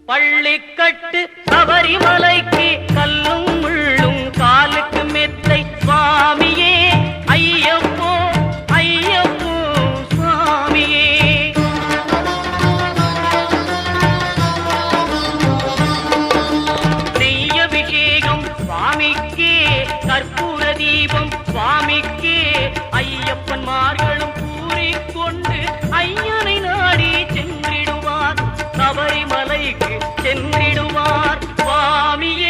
பள்ளிக்கட்டு சபரிமலைக்கு கல்லும் முள்ளும் காலுக்கு மெத்தை சுவாமியே ஐயப்போ ஐயப்போ சுவாமியே. நெய்யபிஷேகம் சுவாமிக்கே கற்பூர தீபம் சுவாமிக்கே ஐயப்பன்மார்களும் கூறிக்கொண்டு ஐயனை நாடி சென்றிடுவார் சபரிமலைக்கு சென்றிடுவார் சுவாமியே.